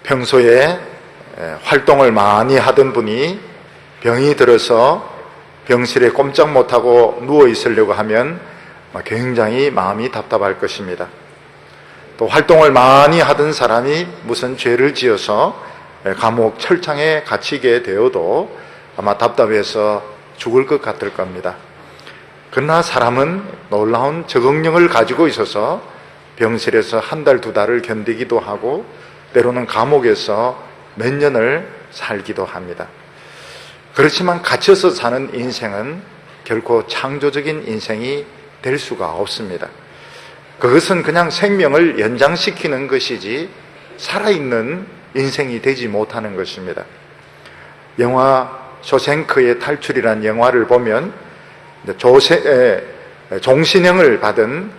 평소에 활동을 많이 하던 분이 병이 들어서 병실에 꼼짝 못하고 누워 있으려고 하면 굉장히 마음이 답답할 것입니다. 또 활동을 많이 하던 사람이 무슨 죄를 지어서 감옥 철창에 갇히게 되어도 아마 답답해서 죽을 것 같을 겁니다. 그러나 사람은 놀라운 적응력을 가지고 있어서 병실에서 한 달, 두 달을 견디기도 하고 때로는 감옥에서 몇 년을 살기도 합니다. 그렇지만 갇혀서 사는 인생은 결코 창조적인 인생이 될 수가 없습니다. 그것은 그냥 생명을 연장시키는 것이지 살아있는 인생이 되지 못하는 것입니다. 영화 쇼생크의 탈출이라는 영화를 보면 종신형을 받은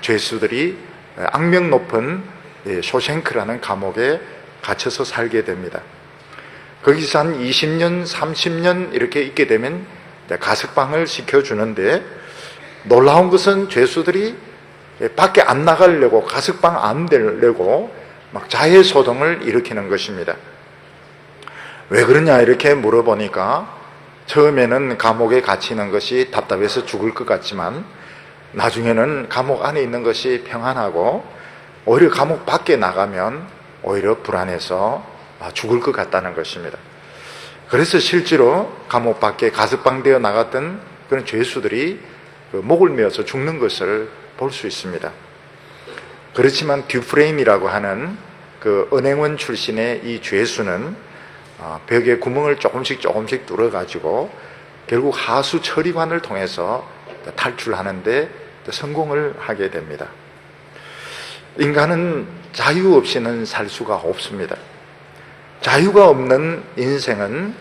죄수들이 악명 높은 쇼생크라는 감옥에 갇혀서 살게 됩니다. 거기서 한 20년, 30년 이렇게 있게 되면 가석방을 시켜주는데, 놀라운 것은 죄수들이 밖에 안 나가려고, 가석방 안 되려고 막 자해소동을 일으키는 것입니다. 왜 그러냐 이렇게 물어보니까 처음에는 감옥에 갇히는 것이 답답해서 죽을 것 같지만 나중에는 감옥 안에 있는 것이 평안하고 오히려 감옥 밖에 나가면 오히려 불안해서 죽을 것 같다는 것입니다. 그래서 실제로 감옥 밖에 가석방되어 나갔던 그런 죄수들이 목을 메어서 죽는 것을 볼 수 있습니다. 그렇지만 듀프레인이라고 하는 그 은행원 출신의 이 죄수는 벽에 구멍을 조금씩 뚫어가지고 결국 하수 처리관을 통해서 탈출하는데 성공을 하게 됩니다. 인간은 자유 없이는 살 수가 없습니다. 자유가 없는 인생은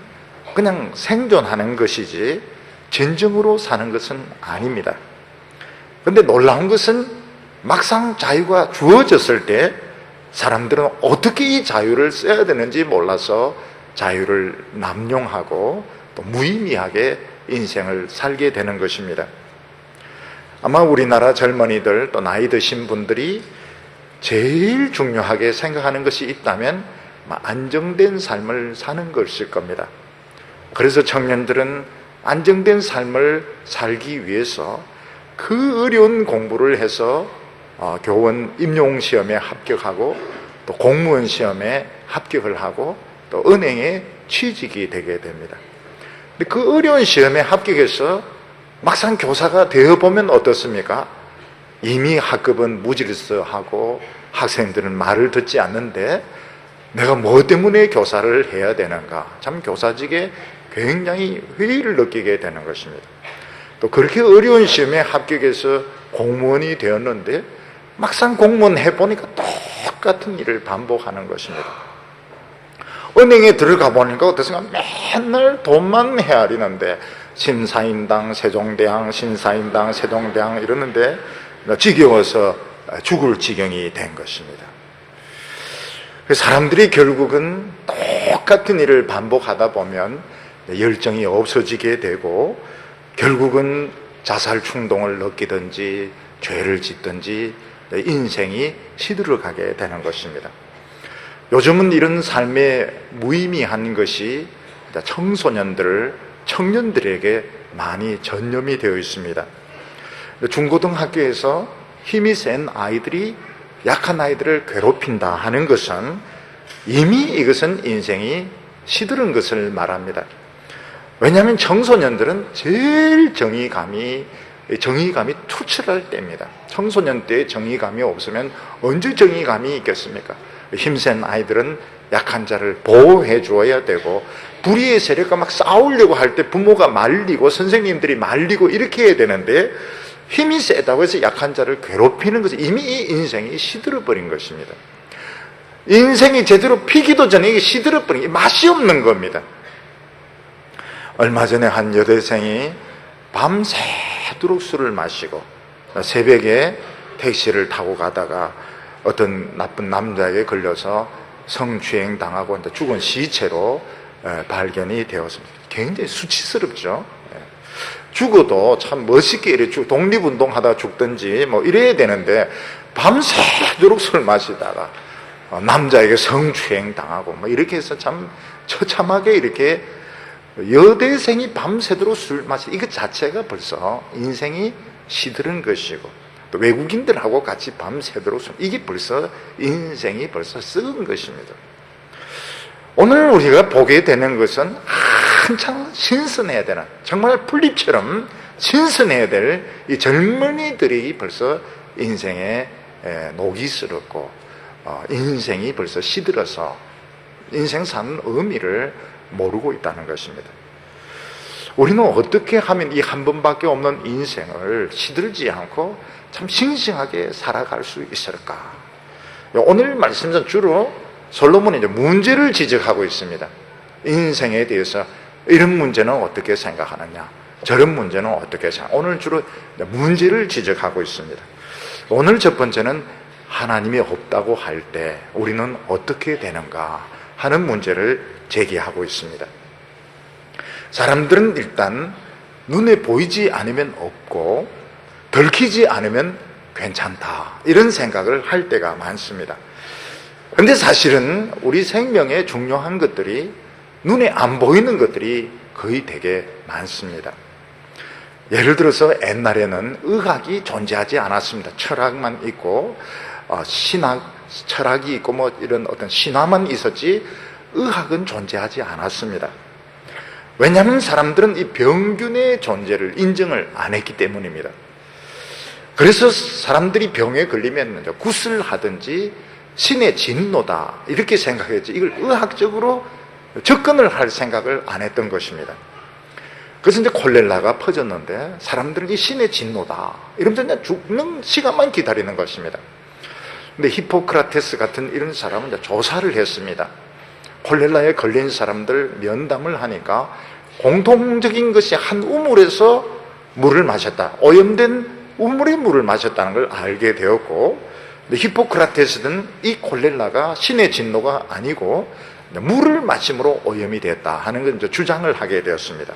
그냥 생존하는 것이지 진정으로 사는 것은 아닙니다. 그런데 놀라운 것은 막상 자유가 주어졌을 때 사람들은 어떻게 이 자유를 써야 되는지 몰라서 자유를 남용하고 또 무의미하게 인생을 살게 되는 것입니다. 아마 우리나라 젊은이들 또 나이 드신 분들이 제일 중요하게 생각하는 것이 있다면 안정된 삶을 사는 것일 겁니다. 그래서 청년들은 안정된 삶을 살기 위해서 그 어려운 공부를 해서 교원 임용시험에 합격하고 또 공무원 시험에 합격을 하고 또 은행에 취직이 되게 됩니다. 근데 그 어려운 시험에 합격해서 막상 교사가 되어보면 어떻습니까? 이미 학급은 무질서하고 학생들은 말을 듣지 않는데 내가 뭐 때문에 교사를 해야 되는가? 참 교사직에 굉장히 회의를 느끼게 되는 것입니다. 또 그렇게 어려운 시험에 합격해서 공무원이 되었는데 막상 공무원 해보니까 똑같은 일을 반복하는 것입니다. 은행에 들어가 보니까 어떻습니까? 맨날 돈만 헤아리는데 심사인당, 세종대왕, 신사인당, 세종대왕 이러는데 지겨워서 죽을 지경이 된 것입니다. 사람들이 결국은 똑같은 일을 반복하다 보면 열정이 없어지게 되고 결국은 자살 충동을 느끼든지 죄를 짓든지 인생이 시들어가게 되는 것입니다. 요즘은 이런 삶의 무의미한 것이 청년들에게 많이 전염이 되어 있습니다. 중고등학교에서 힘이 센 아이들이 약한 아이들을 괴롭힌다 하는 것은 이미 이것은 인생이 시들은 것을 말합니다. 왜냐하면 청소년들은 제일 정의감이 투철할 때입니다. 청소년 때 정의감이 없으면 언제 정의감이 있겠습니까? 힘센 아이들은 약한 자를 보호해 주어야 되고 불의의 세력과 막 싸우려고 할 때 부모가 말리고 선생님들이 말리고 이렇게 해야 되는데 힘이 세다고 해서 약한 자를 괴롭히는 것은 이미 이 인생이 시들어버린 것입니다. 인생이 제대로 피기도 전에 이게 시들어버린 게 맛이 없는 겁니다. 얼마 전에 한 여대생이 밤새도록 술을 마시고 새벽에 택시를 타고 가다가 어떤 나쁜 남자에게 걸려서 성추행 당하고 죽은 시체로 발견이 되었습니다. 굉장히 수치스럽죠. 죽어도 참 멋있게 이렇게 독립운동 하다 죽든지 뭐 이래야 되는데 밤새도록 술 마시다가 남자에게 성추행 당하고 뭐 이렇게 해서 참 처참하게 이렇게 여대생이 밤새도록 술 마시, 이것 자체가 벌써 인생이 시들은 것이고, 또 외국인들하고 같이 밤새도록 술, 이게 벌써 인생이 벌써 썩은 것입니다. 오늘 우리가 보게 되는 것은 한창 신선해야 되는, 정말 풀잎처럼 신선해야 될 이 젊은이들이 벌써 인생에 녹이 슬었고, 인생이 벌써 시들어서 인생 사는 의미를 모르고 있다는 것입니다. 우리는 어떻게 하면 이 한 번밖에 없는 인생을 시들지 않고 참 싱싱하게 살아갈 수 있을까? 오늘 말씀은 주로 솔로몬이 이제 문제를 지적하고 있습니다. 인생에 대해서 이런 문제는 어떻게 생각하느냐, 저런 문제는 어떻게 생각하느냐. 오늘 주로 문제를 지적하고 있습니다. 오늘 첫 번째는 하나님이 없다고 할 때 우리는 어떻게 되는가 하는 문제를 제기하고 있습니다. 사람들은 일단 눈에 보이지 않으면 없고 들키지 않으면 괜찮다, 이런 생각을 할 때가 많습니다. 그런데 사실은 우리 생명에 중요한 것들이 눈에 안 보이는 것들이 거의 되게 많습니다. 예를 들어서 옛날에는 의학이 존재하지 않았습니다. 철학만 있고 신학, 철학이 있고 뭐 이런 어떤 신화만 있었지 의학은 존재하지 않았습니다. 왜냐하면 사람들은 이 병균의 존재를 인정을 안 했기 때문입니다. 그래서 사람들이 병에 걸리면 굿을 하든지 신의 진노다 이렇게 생각했지, 이걸 의학적으로 접근을 할 생각을 안 했던 것입니다. 그래서 이제 콜레라가 퍼졌는데 사람들은 이 신의 진노다 이러면서 그냥 죽는 시간만 기다리는 것입니다. 근데 히포크라테스 같은 이런 사람은 이제 조사를 했습니다. 콜레라에 걸린 사람들 면담을 하니까 공통적인 것이 한 우물에서 물을 마셨다, 오염된 우물의 물을 마셨다는 걸 알게 되었고, 히포크라테스는 이 콜레라가 신의 진노가 아니고 물을 마심으로 오염이 됐다 하는 걸 이제 주장을 하게 되었습니다.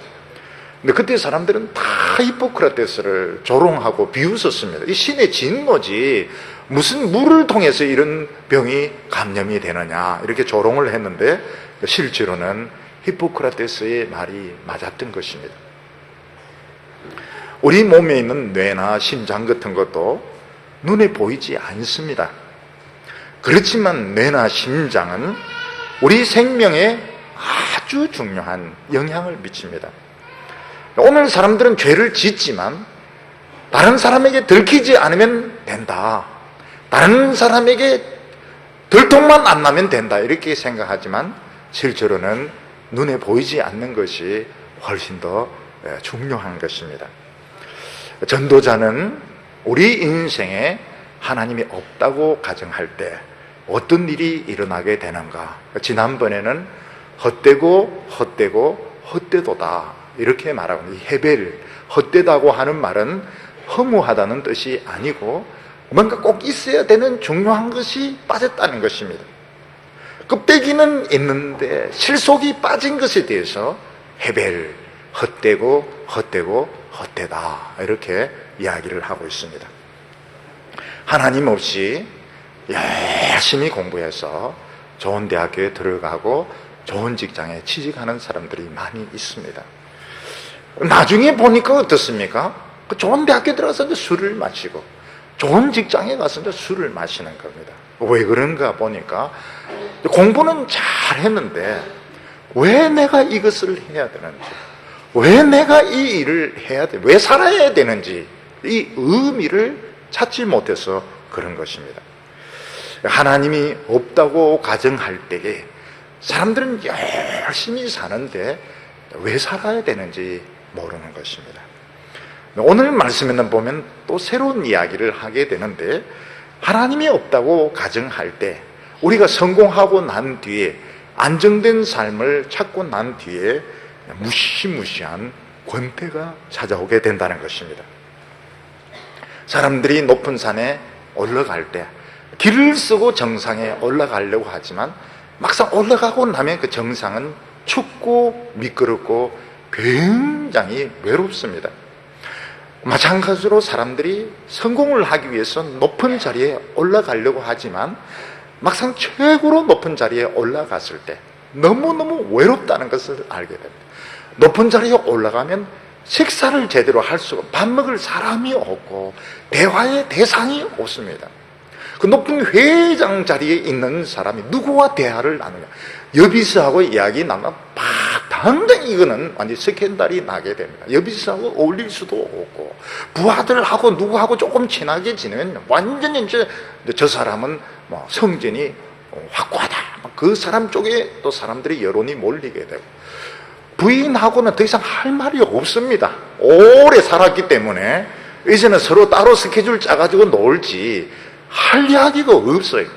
근데 그때 사람들은 다 히포크라테스를 조롱하고 비웃었습니다. 이 신의 진노지 무슨 물을 통해서 이런 병이 감염이 되느냐 이렇게 조롱을 했는데, 실제로는 히포크라테스의 말이 맞았던 것입니다. 우리 몸에 있는 뇌나 심장 같은 것도 눈에 보이지 않습니다. 그렇지만 뇌나 심장은 우리 생명에 아주 중요한 영향을 미칩니다. 오늘 사람들은 죄를 짓지만 다른 사람에게 들키지 않으면 된다, 다른 사람에게 들통만 안 나면 된다 이렇게 생각하지만 실제로는 눈에 보이지 않는 것이 훨씬 더 중요한 것입니다. 전도자는 우리 인생에 하나님이 없다고 가정할 때 어떤 일이 일어나게 되는가, 지난번에는 헛되고 헛되도다 이렇게 말하고, 이 헤벨, 헛되다고 하는 말은 허무하다는 뜻이 아니고 뭔가 꼭 있어야 되는 중요한 것이 빠졌다는 것입니다. 껍데기는 있는데 실속이 빠진 것에 대해서 헤벨, 헛되다 이렇게 이야기를 하고 있습니다. 하나님 없이 열심히 공부해서 좋은 대학교에 들어가고 좋은 직장에 취직하는 사람들이 많이 있습니다. 나중에 보니까 어떻습니까? 그 좋은 대학교에 들어가서 이제 술을 마시고 좋은 직장에 가서 이제 술을 마시는 겁니다. 왜 그런가 보니까 공부는 잘 했는데 왜 내가 이것을 해야 되는지, 왜 내가 이 일을 해야 돼, 왜 살아야 되는지 이 의미를 찾지 못해서 그런 것입니다. 하나님이 없다고 가정할 때에 사람들은 열심히 사는데 왜 살아야 되는지 모르는 것입니다. 오늘 말씀에는 보면 또 새로운 이야기를 하게 되는데, 하나님이 없다고 가정할 때 우리가 성공하고 난 뒤에 안정된 삶을 찾고 난 뒤에 무시무시한 권태가 찾아오게 된다는 것입니다. 사람들이 높은 산에 올라갈 때 길을 쓰고 정상에 올라가려고 하지만 막상 올라가고 나면 그 정상은 춥고 미끄럽고 굉장히 외롭습니다. 마찬가지로 사람들이 성공을 하기 위해서 높은 자리에 올라가려고 하지만 막상 최고로 높은 자리에 올라갔을 때 너무너무 외롭다는 것을 알게 됩니다. 높은 자리에 올라가면 식사를 제대로 할 수가, 밥 먹을 사람이 없고 대화의 대상이 없습니다. 그 높은 회장 자리에 있는 사람이 누구와 대화를 나누냐? 여비스하고 이야기 나누면 당장히 이거는 완전 스캔들이 나게 됩니다. 여비스하고 어울릴 수도 없고, 부하들하고 누구하고 조금 친하게 지내면 완전히 이제 저 사람은 뭐 성전이 확고하다, 그 사람 쪽에 또 사람들이 여론이 몰리게 되고, 부인하고는 더 이상 할 말이 없습니다. 오래 살았기 때문에 이제는 서로 따로 스케줄 짜가지고 놀지 할 이야기가 없어요.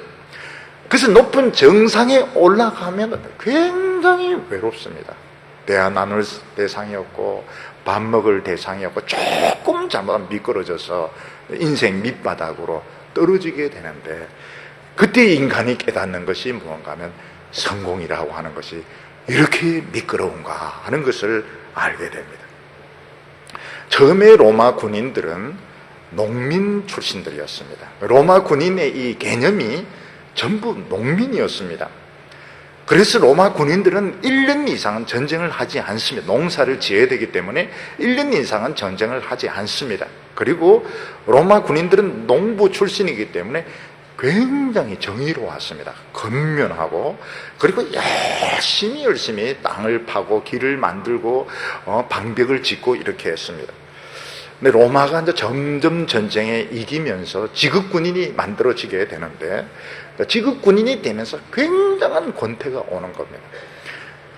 그래서 높은 정상에 올라가면 굉장히 외롭습니다. 대화 나눌 대상이 없고 밥 먹을 대상이 없고 조금 잘못하면 미끄러져서 인생 밑바닥으로 떨어지게 되는데, 그때 인간이 깨닫는 것이 무언가 하면 성공이라고 하는 것이 이렇게 미끄러운가 하는 것을 알게 됩니다. 처음에 로마 군인들은 농민 출신들이었습니다. 로마 군인의 이 개념이 전부 농민이었습니다. 그래서 로마 군인들은 1년 이상은 전쟁을 하지 않습니다. 농사를 지어야 되기 때문에 1년 이상은 전쟁을 하지 않습니다. 그리고 로마 군인들은 농부 출신이기 때문에 굉장히 정의로웠습니다. 건면하고, 그리고 열심히 땅을 파고 길을 만들고 방벽을 짓고 이렇게 했습니다. 근데 로마가 이제 점점 전쟁에 이기면서 지극군인이 만들어지게 되는데, 지극군인이 되면서 굉장한 권태가 오는 겁니다.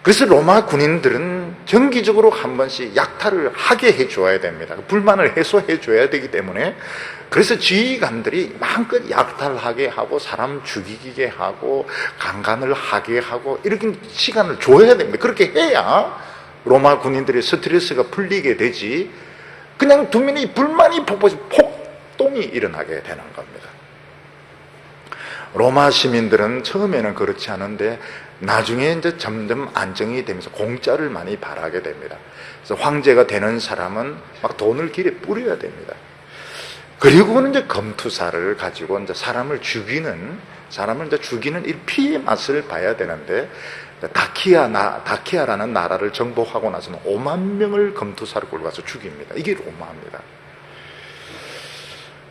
그래서 로마 군인들은 정기적으로 한 번씩 약탈을 하게 해줘야 됩니다. 불만을 해소해 줘야 되기 때문에, 그래서 지휘관들이 마음껏 약탈하게 하고 사람 죽이게 하고 강간을 하게 하고 이렇게 시간을 줘야 됩니다. 그렇게 해야 로마 군인들의 스트레스가 풀리게 되지, 그냥 두면 이 불만이 폭동이 일어나게 되는 겁니다. 로마 시민들은 처음에는 그렇지 않은데 나중에 이제 점점 안정이 되면서 공짜를 많이 바라게 됩니다. 그래서 황제가 되는 사람은 막 돈을 길에 뿌려야 됩니다. 그리고는 이제 검투사를 가지고 이제 사람을 죽이는 이 피의 맛을 봐야 되는데, 다키아라는 나라를 정복하고 나서는 5만 명을 검투사로 끌고 가서 죽입니다. 이게 로마입니다.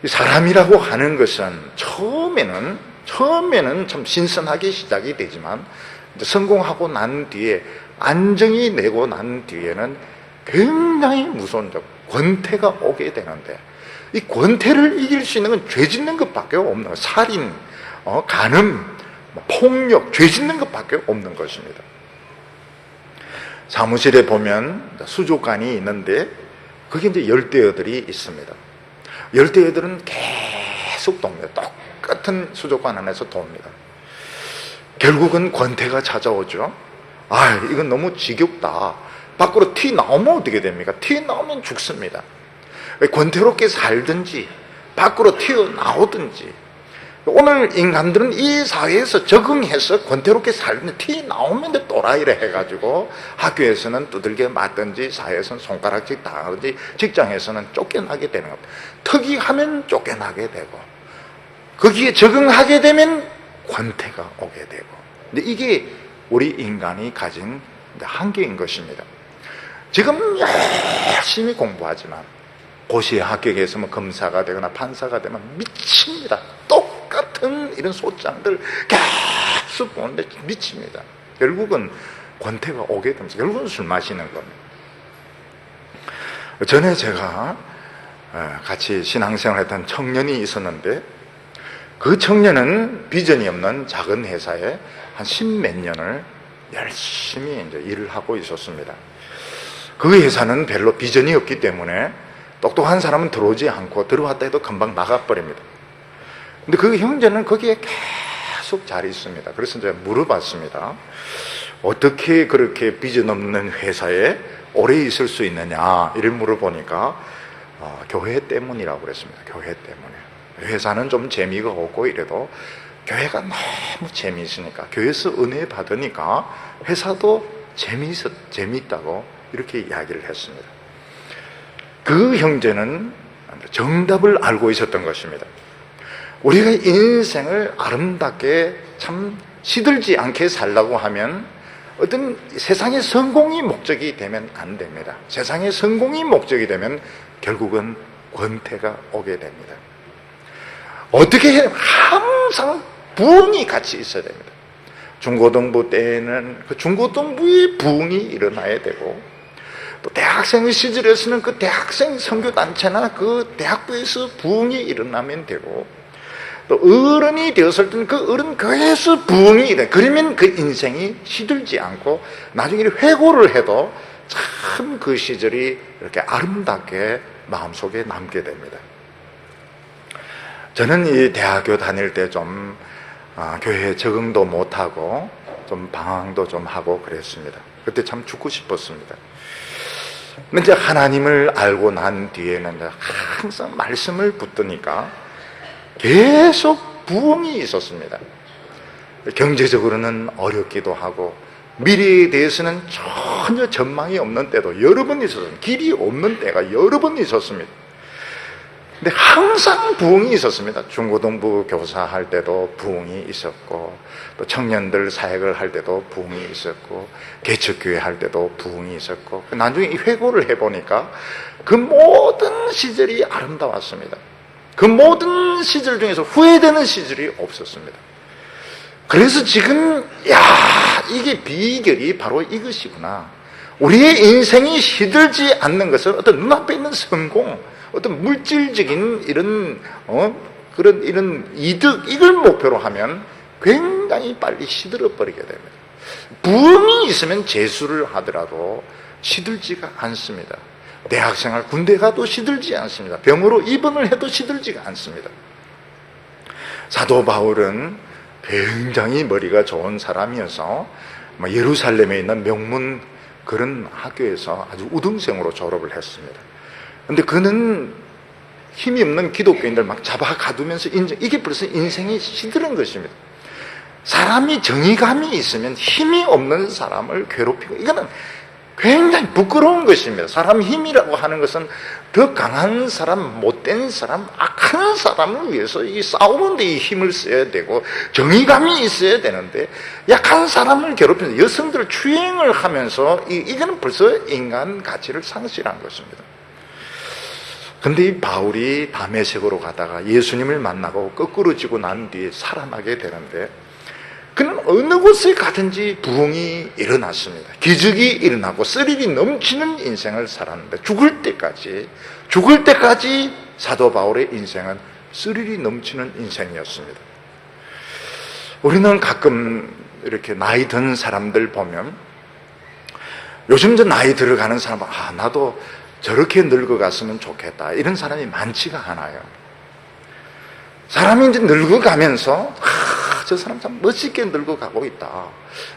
이 사람이라고 하는 것은 처음에는 참 신선하게 시작이 되지만, 성공하고 난 뒤에, 안정이 내고 난 뒤에는 굉장히 무서운 권태가 오게 되는데, 이 권태를 이길 수 있는 건 죄 짓는 것밖에 없는 거예요. 살인, 간음, 폭력, 죄 짓는 것밖에 없는 것입니다. 사무실에 보면 수족관이 있는데 거기 이제 열대어들이 있습니다. 열대어들은 계속 돕니다. 똑같은 수족관 안에서 돕니다. 결국은 권태가 찾아오죠. 이건 너무 지겹다. 밖으로 튀 나오면 어떻게 됩니까? 튀 나오면 죽습니다. 권태롭게 살든지 밖으로 튀어나오든지, 오늘 인간들은 이 사회에서 적응해서 권태롭게 살든지 튀 나오면 또라이를 해가지고 학교에서는 두들겨 맞든지 사회에서는 손가락질 당하든지 직장에서는 쫓겨나게 되는 겁니다. 특이하면 쫓겨나게 되고, 거기에 적응하게 되면 권태가 오게 되고, 근데 이게 우리 인간이 가진 한계인 것입니다. 지금 열심히 공부하지만 고시에 합격해서 검사가 되거나 판사가 되면 미칩니다. 똑같은 이런 소장들 계속 보는데 미칩니다. 결국은 권태가 오게 되면서 결국은 술 마시는 겁니다. 전에 제가 같이 신앙생활을 했던 청년이 있었는데, 그 청년은 비전이 없는 작은 회사에 한 10몇 년을 열심히 이제 일을 하고 있었습니다. 그 회사는 별로 비전이 없기 때문에 똑똑한 사람은 들어오지 않고 들어왔다 해도 금방 나가버립니다. 근데 그 형제는 거기에 계속 잘 있습니다. 그래서 제가 물어봤습니다. 어떻게 그렇게 비전 없는 회사에 오래 있을 수 있느냐 이를 물어보니까 교회 때문이라고 그랬습니다. 교회 때문에. 회사는 좀 재미가 없고 이래도 교회가 너무 재미있으니까, 교회에서 은혜 받으니까 회사도 재미있다고 이렇게 이야기를 했습니다. 그 형제는 정답을 알고 있었던 것입니다. 우리가 인생을 아름답게 참 시들지 않게 살라고 하면 어떤 세상의 성공이 목적이 되면 안 됩니다. 세상의 성공이 목적이 되면 결국은 권태가 오게 됩니다. 어떻게 해야 항상 부흥이 같이 있어야 됩니다. 중고등부 때에는 그 중고등부의 부흥이 일어나야 되고, 또 대학생 시절에서는 그 대학생 선교단체나 그 대학부에서 부흥이 일어나면 되고, 또 어른이 되었을 때는 그 어른 교회에서 부흥이 일어나. 그러면 그 인생이 시들지 않고 나중에 회고를 해도 참 그 시절이 이렇게 아름답게 마음속에 남게 됩니다. 저는 이 대학교 다닐 때 좀 교회에 적응도 못하고 좀 방황도 좀 하고 그랬습니다. 그때 참 죽고 싶었습니다. 근데 이제 하나님을 알고 난 뒤에는 항상 말씀을 붙드니까 계속 부흥이 있었습니다. 경제적으로는 어렵기도 하고 미래에 대해서는 전혀 전망이 없는 때도 여러 번 있었습니다. 길이 없는 때가 여러 번 있었습니다. 근데 항상 부흥이 있었습니다. 중고등부 교사할 때도 부흥이 있었고, 또 청년들 사역을 할 때도 부흥이 있었고, 개척교회 할 때도 부흥이 있었고, 나중에 이 회고를 해보니까 그 모든 시절이 아름다웠습니다. 그 모든 시절 중에서 후회되는 시절이 없었습니다. 그래서 지금 이게 비결이 바로 이것이구나. 우리의 인생이 시들지 않는 것은 어떤 눈앞에 있는 성공, 어떤 물질적인 이런 이득, 이걸 목표로 하면 굉장히 빨리 시들어 버리게 됩니다. 부흥이 있으면 재수를 하더라도 시들지가 않습니다. 대학생활 군대 가도 시들지 않습니다. 병으로 입원을 해도 시들지가 않습니다. 사도 바울은 굉장히 머리가 좋은 사람이어서 예루살렘에 있는 명문 그런 학교에서 아주 우등생으로 졸업을 했습니다. 근데 그는 힘이 없는 기독교인들 막 잡아 가두면서 이게 벌써 인생이 시들은 것입니다. 사람이 정의감이 있으면 힘이 없는 사람을 괴롭히고, 이거는 굉장히 부끄러운 것입니다. 사람 힘이라고 하는 것은 더 강한 사람, 못된 사람, 악한 사람을 위해서 이 싸우는 데 이 힘을 써야 되고 정의감이 있어야 되는데, 약한 사람을 괴롭히면서 여성들을 추행을 하면서 이거는 벌써 인간 가치를 상실한 것입니다. 근데 이 바울이 다메섹으로 가다가 예수님을 만나고 거꾸로 지고 난 뒤에 살아나게 되는데, 그는 어느 곳에 가든지 부흥이 일어났습니다. 기적이 일어나고 스릴이 넘치는 인생을 살았는데, 죽을 때까지 사도 바울의 인생은 스릴이 넘치는 인생이었습니다. 우리는 가끔 이렇게 나이 든 사람들 보면, 요즘 나이 들어가는 사람은 나도 저렇게 늙어갔으면 좋겠다, 이런 사람이 많지가 않아요. 사람이 이제 늙어가면서 저 사람 참 멋있게 늙어가고 있다,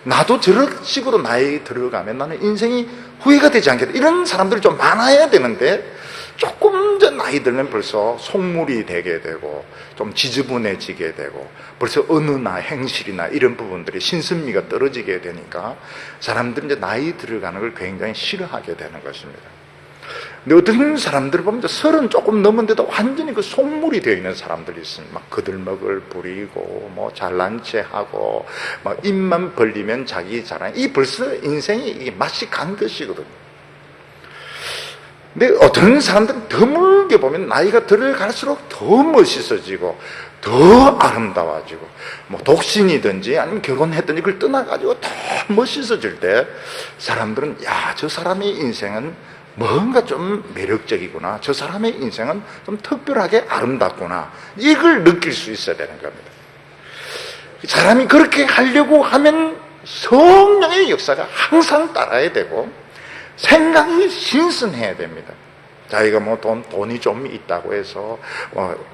나도 저런 식으로 나이 들어가면 나는 인생이 후회가 되지 않겠다, 이런 사람들이 좀 많아야 되는데, 조금 전 나이 들면 벌써 속물이 되게 되고 좀 지저분해지게 되고 벌써 언어나 행실이나 이런 부분들이 신선미가 떨어지게 되니까 사람들이 이제 나이 들어가는 걸 굉장히 싫어하게 되는 것입니다. 근데 어떤 사람들을 보면 30 조금 넘은데도 완전히 그 속물이 되어 있는 사람들이 있습니다. 막 거들먹을 부리고 뭐 잘난 체 하고 막 입만 벌리면 자기 자랑, 이 벌써 인생이 이게 맛이 간 것이거든요. 근데 어떤 사람들은 드물게 보면 나이가 들어갈수록 더 멋있어지고 더 아름다워지고, 뭐 독신이든지 아니면 결혼했든지 그걸 떠나가지고 더 멋있어질 때 사람들은 저 사람의 인생은 뭔가 좀 매력적이구나, 저 사람의 인생은 좀 특별하게 아름답구나, 이걸 느낄 수 있어야 되는 겁니다. 사람이 그렇게 하려고 하면 성령의 역사가 항상 따라야 되고 생각이 신선해야 됩니다. 자기가 뭐 돈이 좀 있다고 해서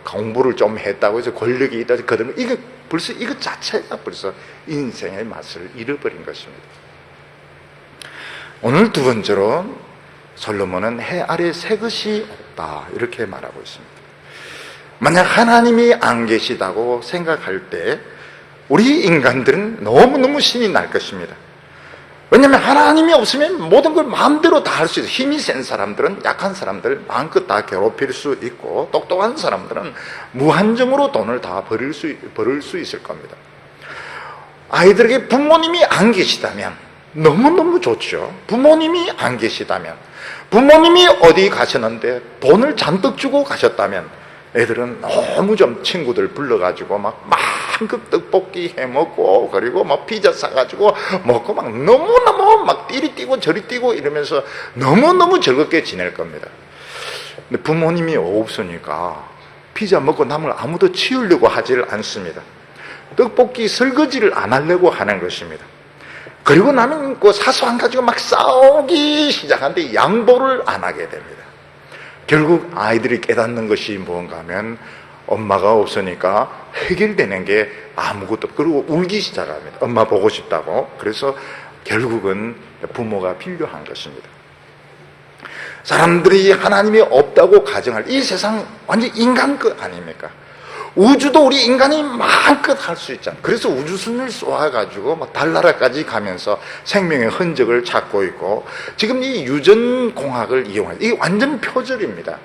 공부를 좀 했다고 해서 권력이 있다, 그러면 이거 벌써 이것 자체가 벌써 인생의 맛을 잃어버린 것입니다. 오늘 두 번째로 솔로몬은 해 아래 새 것이 없다, 이렇게 말하고 있습니다. 만약 하나님이 안 계시다고 생각할 때 우리 인간들은 너무너무 신이 날 것입니다. 왜냐하면 하나님이 없으면 모든 걸 마음대로 다 할 수 있어요. 힘이 센 사람들은 약한 사람들 마음껏 다 괴롭힐 수 있고, 똑똑한 사람들은 무한정으로 돈을 다 벌을 수 있을 겁니다. 아이들에게 부모님이 안 계시다면 너무너무 좋죠. 부모님이 안 계시다면, 부모님이 어디 가셨는데 돈을 잔뜩 주고 가셨다면 애들은 너무 좀 친구들 불러가지고 막 마음껏 떡볶이 해먹고, 그리고 막 피자 사가지고 먹고 막 너무너무 막 띠리 뛰고 저리 뛰고 이러면서 너무너무 즐겁게 지낼 겁니다. 근데 부모님이 없으니까 피자 먹고 남을 아무도 치우려고 하질 않습니다. 떡볶이 설거지를 안 하려고 하는 것입니다. 그리고 나면 그 사소한 가지고 막 싸우기 시작하는데 양보를 안 하게 됩니다. 결국 아이들이 깨닫는 것이 뭔가 하면 엄마가 없으니까 해결되는 게 아무것도 없고, 그리고 울기 시작합니다. 엄마 보고 싶다고. 그래서 결국은 부모가 필요한 것입니다. 사람들이 하나님이 없다고 가정할 이 세상 완전 인간 것 아닙니까? 우주도 우리 인간이 마음껏 할 수 있잖아요. 그래서 우주선을 쏘아가지고 막 달나라까지 가면서 생명의 흔적을 찾고 있고, 지금 이 유전공학을 이용한, 이게 완전 표절입니다.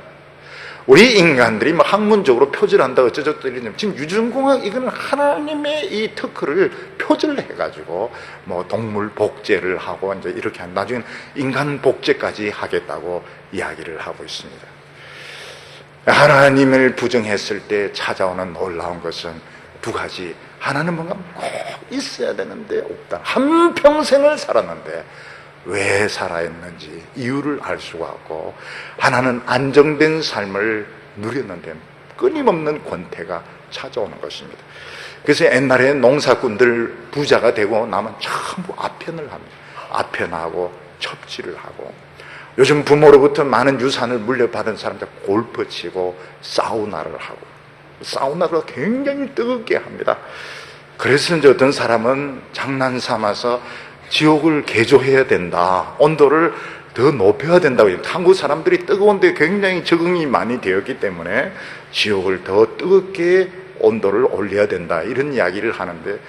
우리 인간들이 뭐 학문적으로 표절한다 어쩌저쩌 이러는데, 지금 유전공학 이거는 하나님의 이 특허를 표절해가지고 뭐 동물 복제를 하고 이제 이렇게 한, 나중엔 인간 복제까지 하겠다고 이야기를 하고 있습니다. 하나님을 부정했을 때 찾아오는 놀라운 것은 두 가지. 하나는 뭔가 꼭 있어야 되는데 없다. 한평생을 살았는데 왜 살아있는지 이유를 알 수가 없고, 하나는 안정된 삶을 누렸는데 끊임없는 권태가 찾아오는 것입니다. 그래서 옛날에 농사꾼들 부자가 되고 나면 전부 아편을 합니다. 아편하고 첩지를 하고, 요즘 부모로부터 많은 유산을 물려받은 사람들 골프 치고 사우나를 하고, 사우나가 굉장히 뜨겁게 합니다. 그래서 이제 어떤 사람은 장난 삼아서 지옥을 개조해야 된다, 온도를 더 높여야 된다고 해요. 한국 사람들이 뜨거운데 굉장히 적응이 많이 되었기 때문에 지옥을 더 뜨겁게 온도를 올려야 된다, 이런 이야기를 하는데,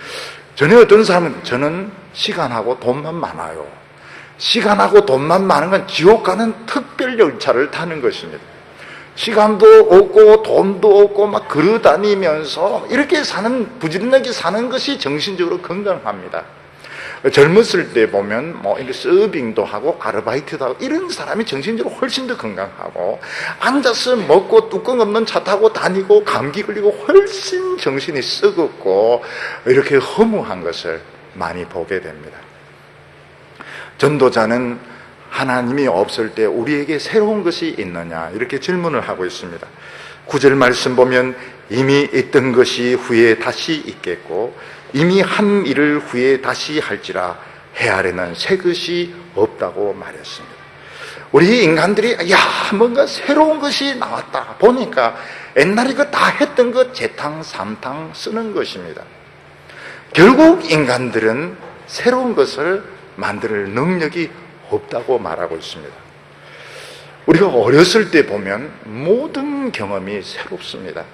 전에 어떤 사람은 저는 시간하고 돈만 많아요. 시간하고 돈만 많은 건 지옥 가는 특별 열차를 타는 것입니다. 시간도 없고 돈도 없고 막 걸어다니면서 이렇게 부지런하게 사는 것이 정신적으로 건강합니다. 젊었을 때 보면 뭐 이렇게 서빙도 하고 아르바이트도 하고 이런 사람이 정신적으로 훨씬 더 건강하고, 앉아서 먹고 뚜껑 없는 차 타고 다니고 감기 걸리고 훨씬 정신이 썩었고, 이렇게 허무한 것을 많이 보게 됩니다. 전도자는 하나님이 없을 때 우리에게 새로운 것이 있느냐, 이렇게 질문을 하고 있습니다. 9절 말씀 보면 이미 있던 것이 후에 다시 있겠고 이미 한 일을 후에 다시 할지라 해 아래는 새 것이 없다고 말했습니다. 우리 인간들이 뭔가 새로운 것이 나왔다 보니까 옛날에 그 다 했던 것 재탕 삼탕 쓰는 것입니다. 결국 인간들은 새로운 것을 만들 능력이 없다고 말하고 있습니다. 우리가 어렸을 때 보면 모든 경험이 새롭습니다.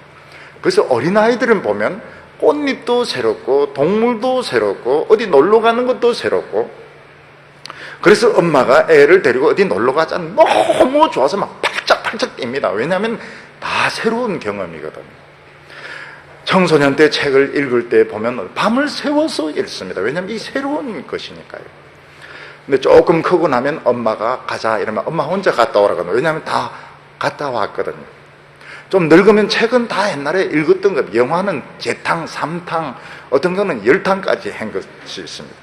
그래서 어린아이들은 보면 꽃잎도 새롭고 동물도 새롭고 어디 놀러 가는 것도 새롭고, 그래서 엄마가 애를 데리고 어디 놀러 가자 너무 좋아서 막 팔짝팔짝 뜁니다. 왜냐하면 다 새로운 경험이거든요. 청소년 때 책을 읽을 때 보면 밤을 새워서 읽습니다. 왜냐하면 이 새로운 것이니까요. 근데 조금 크고 나면 엄마가 가자 이러면 엄마 혼자 갔다 오라거든요. 왜냐하면 다 갔다 왔거든요. 좀 늙으면 책은 다 옛날에 읽었던 것, 영화는 재탕, 삼탕, 어떤 거는 10탕까지 한 것이 있습니다.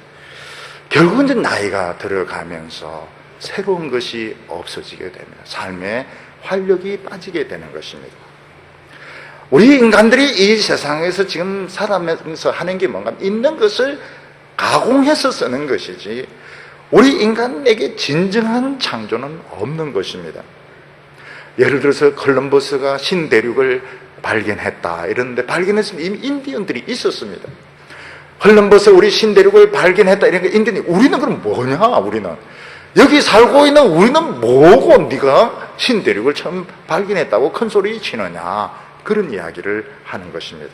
결국은 이제 나이가 들어가면서 새로운 것이 없어지게 됩니다. 삶에 활력이 빠지게 되는 것입니다. 우리 인간들이 이 세상에서 지금 살아가면서 하는 게 뭔가, 있는 것을 가공해서 쓰는 것이지 우리 인간에게 진정한 창조는 없는 것입니다. 예를 들어서 콜럼버스가 신대륙을 발견했다 이러는데, 발견했으면 이미 인디언들이 있었습니다. 콜럼버스 우리 신대륙을 발견했다 이런 게 인디언이, 우리는 그럼 뭐냐, 우리는 여기 살고 있는 우리는 뭐고 네가 신대륙을 처음 발견했다고 큰 소리 치느냐, 그런 이야기를 하는 것입니다.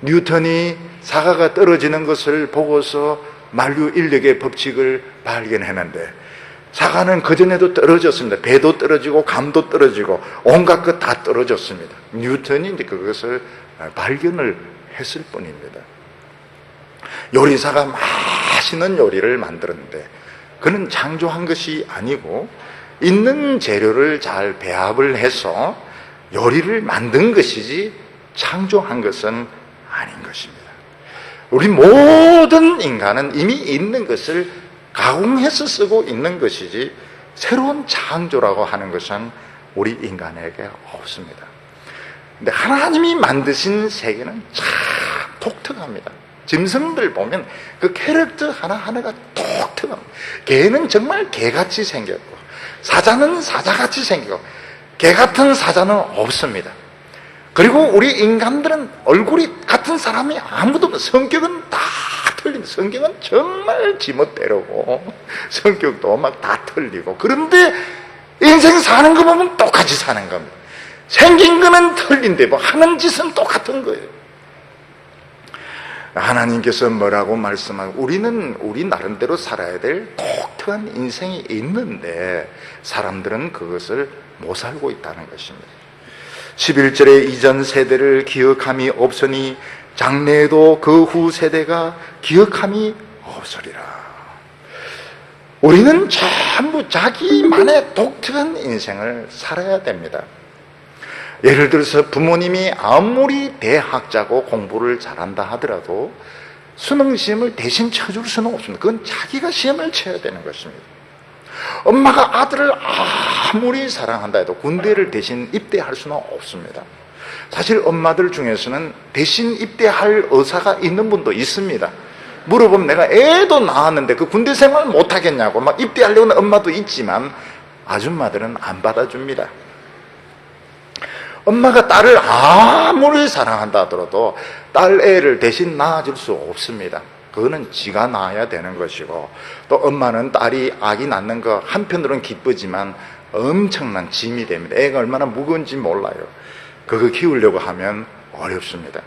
뉴턴이 사과가 떨어지는 것을 보고서 만류 인력의 법칙을 발견했는데 사과는 그전에도 떨어졌습니다. 배도 떨어지고 감도 떨어지고 온갖 것 다 떨어졌습니다. 뉴턴이 이제 그것을 발견을 했을 뿐입니다. 요리사가 맛있는 요리를 만들었는데 그는 창조한 것이 아니고 있는 재료를 잘 배합을 해서 요리를 만든 것이지 창조한 것은 아닌 것입니다. 우리 모든 인간은 이미 있는 것을 가공해서 쓰고 있는 것이지 새로운 창조라고 하는 것은 우리 인간에게 없습니다. 근데 하나님이 만드신 세계는 참 독특합니다. 짐승들 보면 그 캐릭터 하나하나가 독특합니다. 개는 정말 개같이 생겼고 사자는 사자같이 생기고 개 같은 사자는 없습니다. 그리고 우리 인간들은 얼굴이 같은 사람이 아무도 없어요. 성격은 다 틀립니다. 성격은 정말 지멋대로고 성격도 막 다 틀리고 그런데 인생 사는 거 보면 똑같이 사는 겁니다. 생긴 거는 틀린데 뭐 하는 짓은 똑같은 거예요. 하나님께서 뭐라고 말씀하고 우리는 우리 나름대로 살아야 될 독특한 인생이 있는데 사람들은 그것을 못 살고 있다는 것입니다. 11절에 이전 세대를 기억함이 없으니 장래에도 그 후 세대가 기억함이 없으리라. 우리는 전부 자기만의 독특한 인생을 살아야 됩니다. 예를 들어서 부모님이 아무리 대학자고 공부를 잘한다 하더라도 수능 시험을 대신 쳐줄 수는 없습니다. 그건 자기가 시험을 쳐야 되는 것입니다. 엄마가 아들을 아무리 사랑한다 해도 군대를 대신 입대할 수는 없습니다. 사실 엄마들 중에서는 대신 입대할 의사가 있는 분도 있습니다. 물어보면 내가 애도 낳았는데 그 군대 생활 못하겠냐고 막 입대하려는 엄마도 있지만 아줌마들은 안 받아줍니다. 엄마가 딸을 아무리 사랑한다 하더라도 딸 애를 대신 낳아줄 수 없습니다. 그거는 지가 낳아야 되는 것이고 또 엄마는 딸이 아기 낳는 거 한편으로는 기쁘지만 엄청난 짐이 됩니다. 애가 얼마나 무거운지 몰라요. 그거 키우려고 하면 어렵습니다.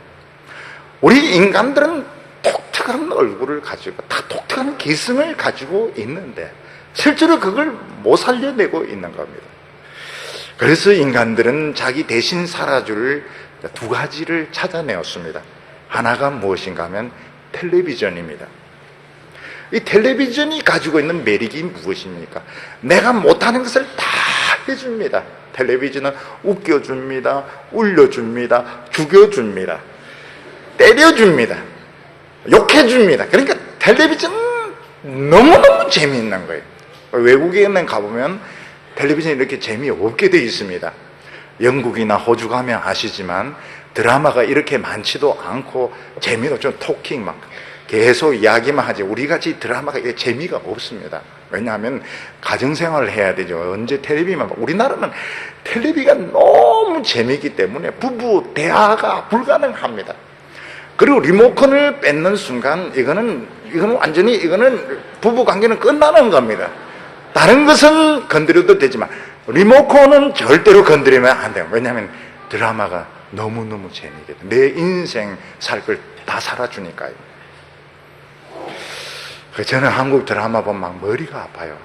우리 인간들은 독특한 얼굴을 가지고 다 독특한 기승을 가지고 있는데 실제로 그걸 못 살려내고 있는 겁니다. 그래서 인간들은 자기 대신 살아줄 두 가지를 찾아내었습니다. 하나가 무엇인가 하면 텔레비전입니다. 이 텔레비전이 가지고 있는 매력이 무엇입니까? 내가 못하는 것을 다 해줍니다. 텔레비전은 웃겨줍니다, 울려줍니다, 죽여줍니다, 때려줍니다, 욕해줍니다. 그러니까 텔레비전은 너무너무 재미있는 거예요. 외국에는 가보면 텔레비전이 이렇게 재미없게 되어 있습니다. 영국이나 호주 가면 아시지만 드라마가 이렇게 많지도 않고 재미도 좀 토킹 막 계속 이야기만 하지 우리같이 드라마가 재미가 없습니다. 왜냐하면 가정생활을 해야 되죠. 언제 텔레비만 우리나라는 텔레비가 너무 재미있기 때문에 부부 대화가 불가능합니다. 그리고 리모컨을 뺏는 순간 이거는 완전히 부부 관계는 끝나는 겁니다. 다른 것은 건드려도 되지만 리모컨은 절대로 건드리면 안 돼요. 왜냐하면 드라마가 너무너무 재미있거든요. 내 인생 살 걸 다 살아주니까요. 저는 한국 드라마 보면 막 머리가 아파요.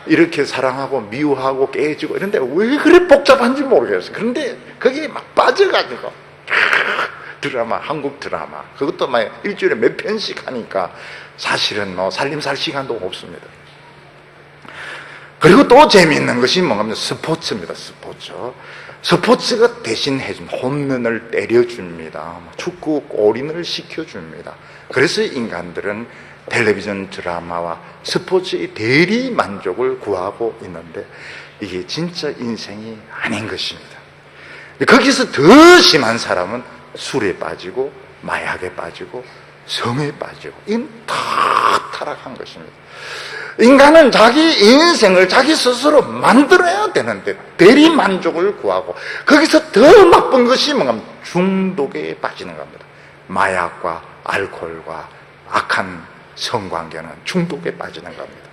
이렇게 사랑하고 미워하고 깨지고 이런데 왜 그래 복잡한지 모르겠어요. 그런데 거기에 막 빠져가지고 드라마, 한국 드라마 그것도 막 일주일에 몇 편씩 하니까 사실은 뭐 살림살 시간도 없습니다. 그리고 또 재미있는 것이 뭔가 스포츠입니다. 스포츠가 대신 해줍니다. 홈런을 때려줍니다. 축구 골인을 시켜줍니다. 그래서 인간들은 텔레비전 드라마와 스포츠의 대리 만족을 구하고 있는데 이게 진짜 인생이 아닌 것입니다. 거기서 더 심한 사람은 술에 빠지고 마약에 빠지고 성에 빠지고 이건 다 타락한 것입니다. 인간은 자기 인생을 자기 스스로 만들어야 되는데 대리 만족을 구하고 거기서 더 나쁜 것이 뭔가 중독에 빠지는 겁니다. 마약과 알코올과 악한 성관계는 중독에 빠지는 겁니다.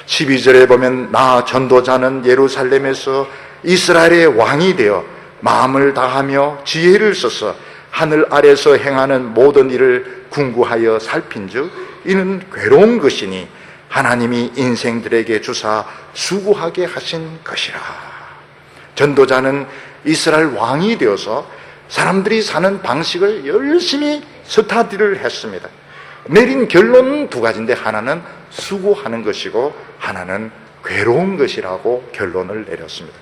12절에 보면 나 전도자는 예루살렘에서 이스라엘의 왕이 되어 마음을 다하며 지혜를 써서 하늘 아래서 행하는 모든 일을 궁구하여 살핀즉 이는 괴로운 것이니 하나님이 인생들에게 주사 수고하게 하신 것이라. 전도자는 이스라엘 왕이 되어서 사람들이 사는 방식을 열심히 스타디를 했습니다. 내린 결론은 두 가지인데 하나는 수고하는 것이고 하나는 괴로운 것이라고 결론을 내렸습니다.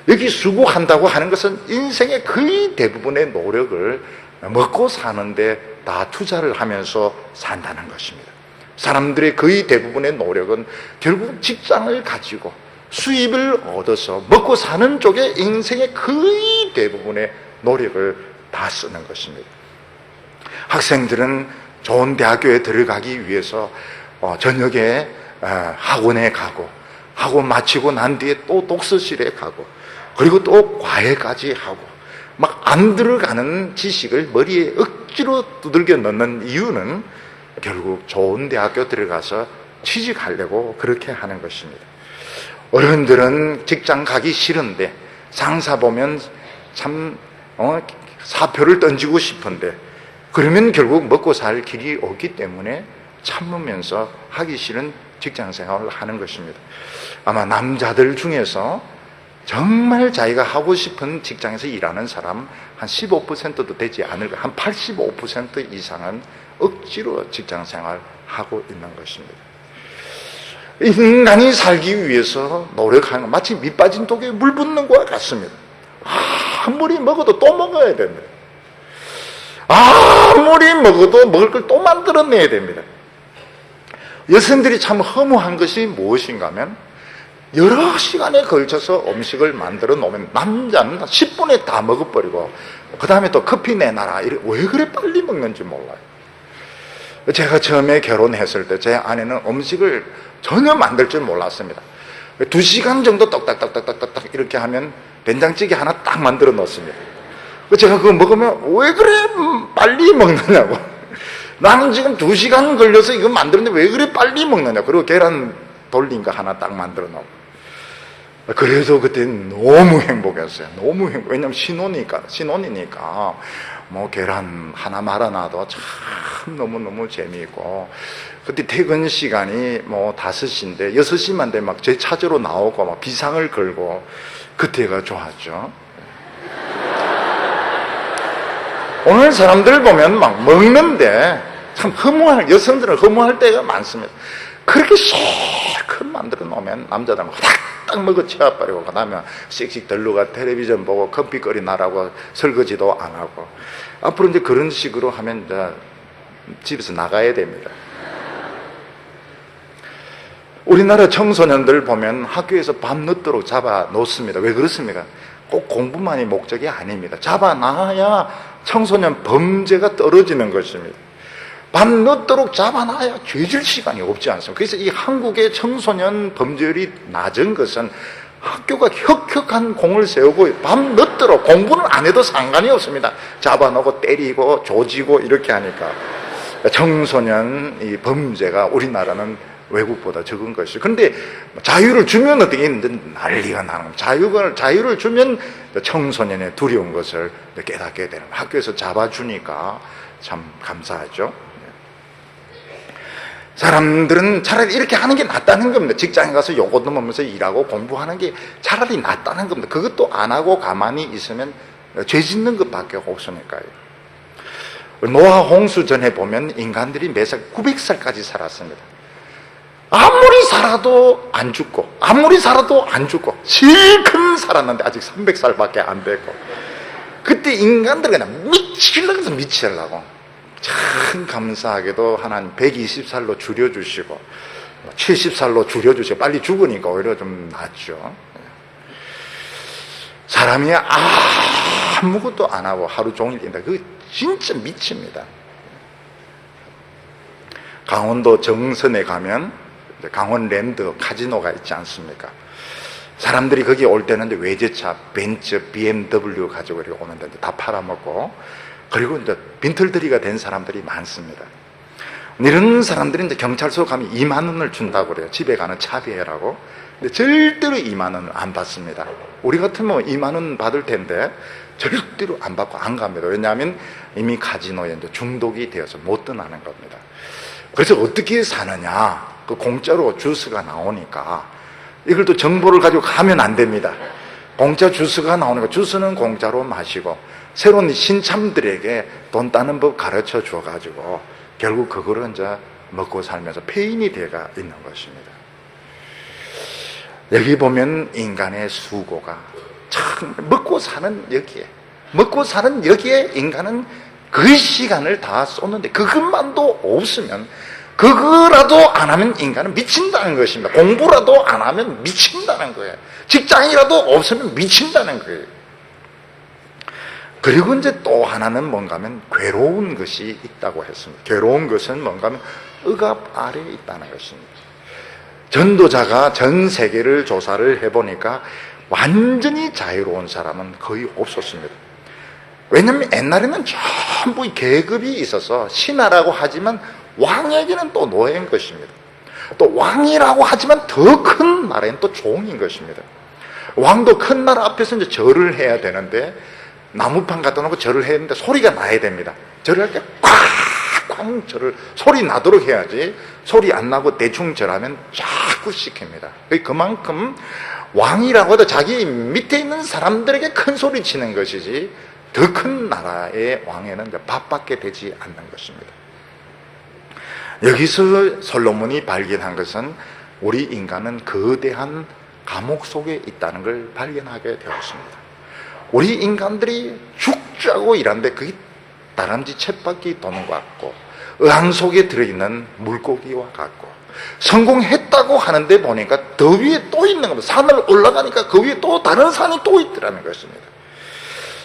여기 수고한다고 하는 것은 인생의 거의 대부분의 노력을 먹고 사는데 다 투자를 하면서 산다는 것입니다. 사람들의 거의 대부분의 노력은 결국 직장을 가지고 수입을 얻어서 먹고 사는 쪽에 인생의 거의 대부분의 노력을 다 쓰는 것입니다. 학생들은 좋은 대학교에 들어가기 위해서 저녁에 학원에 가고 학원 마치고 난 뒤에 또 독서실에 가고 그리고 또 과외까지 하고 막 안 들어가는 지식을 머리에 억지로 두들겨 넣는 이유는 결국 좋은 대학교 들어가서 취직하려고 그렇게 하는 것입니다. 어른들은 직장 가기 싫은데 상사 보면 참 사표를 던지고 싶은데 그러면 결국 먹고 살 길이 없기 때문에 참으면서 하기 싫은 직장 생활을 하는 것입니다. 아마 남자들 중에서 정말 자기가 하고 싶은 직장에서 일하는 사람 한 15%도 되지 않을까, 한 85% 이상은 억지로 직장 생활하고 있는 것입니다. 인간이 살기 위해서 노력하는 것, 마치 밑 빠진 독에 물 붓는 것과 같습니다. 아무리 먹어도 또 먹어야 됩니다. 아무리 먹어도 먹을 걸 또 만들어내야 됩니다. 여성들이 참 허무한 것이 무엇인가 하면 여러 시간에 걸쳐서 음식을 만들어 놓으면 남자는 10분에 다 먹어버리고 그 다음에 또 커피 내놔라. 왜 그래 빨리 먹는지 몰라요. 제가 처음에 결혼했을 때 제 아내는 음식을 전혀 만들 줄 몰랐습니다. 2시간 정도 떡딱떡딱떡딱 이렇게 하면 된장찌개 하나 딱 만들어 놓습니다. 제가 그거 먹으면 왜 그래 빨리 먹느냐고. 나는 지금 2시간 걸려서 이거 만드는데 왜 그래 빨리 먹느냐. 그리고 계란 돌린 거 하나 딱 만들어 놓고. 그래서 그때 너무 행복했어요. 너무 행복. 왜냐면 신혼이니까 뭐 계란 하나 말아놔도 참 너무너무 재미있고, 그때 퇴근 시간이 뭐 5시인데 6시만 되면 막 제 찾으러 나오고 막 비상을 걸고 그때가 좋았죠. 오늘 사람들 보면 막 먹는데 참 여성들은 허무할 때가 많습니다. 그렇게 실컷 만들어 놓으면 남자들은 딱 먹어 치워버리고 그 다음에 씩씩 들러가 텔레비전 보고 커피 끓이나라고 설거지도 안 하고, 앞으로 이제 그런 식으로 하면 이제 집에서 나가야 됩니다. 우리나라 청소년들 보면 학교에서 밤 늦도록 잡아 놓습니다. 왜 그렇습니까? 꼭 공부만이 목적이 아닙니다. 잡아 놔야 청소년 범죄가 떨어지는 것입니다. 밤 늦도록 잡아놔야 죄질 시간이 없지 않습니까? 그래서 이 한국의 청소년 범죄율이 낮은 것은 학교가 혁혁한 공을 세우고 밤 늦도록 공부는 안 해도 상관이 없습니다. 잡아놓고 때리고 조지고 이렇게 하니까 청소년 이 범죄가 우리나라는 외국보다 적은 것이죠. 그런데 자유를 주면 어떻게 난리가 나는 겁니다. 자유를 주면 청소년의 두려운 것을 깨닫게 되는 거예요. 학교에서 잡아주니까 참 감사하죠. 사람들은 차라리 이렇게 하는 게 낫다는 겁니다. 직장에 가서 요거 넘으면서 일하고 공부하는 게 차라리 낫다는 겁니다. 그것도 안 하고 가만히 있으면 죄 짓는 것밖에 없으니까요. 노아 홍수 전에 보면 인간들이 매살 900살까지 살았습니다. 아무리 살아도 안 죽고 실컷 살았는데 아직 300살밖에 안 됐고, 그때 인간들은 그냥 미치려고 참 감사하게도 하나님 120살로 줄여주시고 70살로 줄여주시고 빨리 죽으니까 오히려 좀 낫죠. 사람이 아무것도 안 하고 하루 종일 인다. 그거 진짜 미칩니다. 강원도 정선에 가면 강원랜드 카지노가 있지 않습니까? 사람들이 거기 올 때는 외제차, 벤츠, BMW 가지고 이렇게 오는데 다 팔아먹고, 그리고 이제 빈털터리가 된 사람들이 많습니다. 이런 사람들이 이제 경찰서 가면 2만 원을 준다고 그래요. 집에 가는 차비회라고. 근데 절대로 2만 원을 안 받습니다. 우리 같으면 2만 원 받을 텐데 절대로 안 받고 안 갑니다. 왜냐하면 이미 카지노에 이제 중독이 되어서 못 떠나는 겁니다. 그래서 어떻게 사느냐? 그 공짜로 주스가 나오니까 이걸 또 정보를 가지고 가면 안 됩니다. 공짜 주스가 나오니까 주스는 공짜로 마시고 새로운 신참들에게 돈 따는 법 가르쳐 줘가지고 결국 그거를 이제 먹고 살면서 폐인이 돼가 있는 것입니다. 여기 보면 인간의 수고가 참 먹고 사는 여기에 인간은 그 시간을 다 쏟는데 그것만도 없으면 그거라도 안 하면 인간은 미친다는 것입니다. 공부라도 안 하면 미친다는 거예요. 직장이라도 없으면 미친다는 거예요. 그리고 이제 또 하나는 뭔가 하면 괴로운 것이 있다고 했습니다. 괴로운 것은 뭔가 하면 억압 아래에 있다는 것입니다. 전도자가 전 세계를 조사를 해보니까 완전히 자유로운 사람은 거의 없었습니다. 왜냐하면 옛날에는 전부 계급이 있어서 신하라고 하지만 왕에게는 또 노예인 것입니다. 또 왕이라고 하지만 더 큰 나라에는 또 종인 것입니다. 왕도 큰 나라 앞에서 이제 절을 해야 되는데 나무판 갖다 놓고 절을 해야 되는데 소리가 나야 됩니다. 절을 할 때 쾅쾅 절을 소리 나도록 해야지 소리 안 나고 대충 절하면 자꾸 시킵니다. 그만큼 왕이라고 해도 자기 밑에 있는 사람들에게 큰 소리 치는 것이지 더 큰 나라의 왕에는 밥밖에 되지 않는 것입니다. 여기서 솔로몬이 발견한 것은 우리 인간은 거대한 감옥 속에 있다는 걸 발견하게 되었습니다. 우리 인간들이 죽자고 일하는데 그게 다람쥐 쳇바퀴 도는 것 같고 의항 속에 들어있는 물고기와 같고 성공했다고 하는데 보니까 더 위에 또 있는 겁니다. 산을 올라가니까 그 위에 또 다른 산이 또 있더라는 것입니다.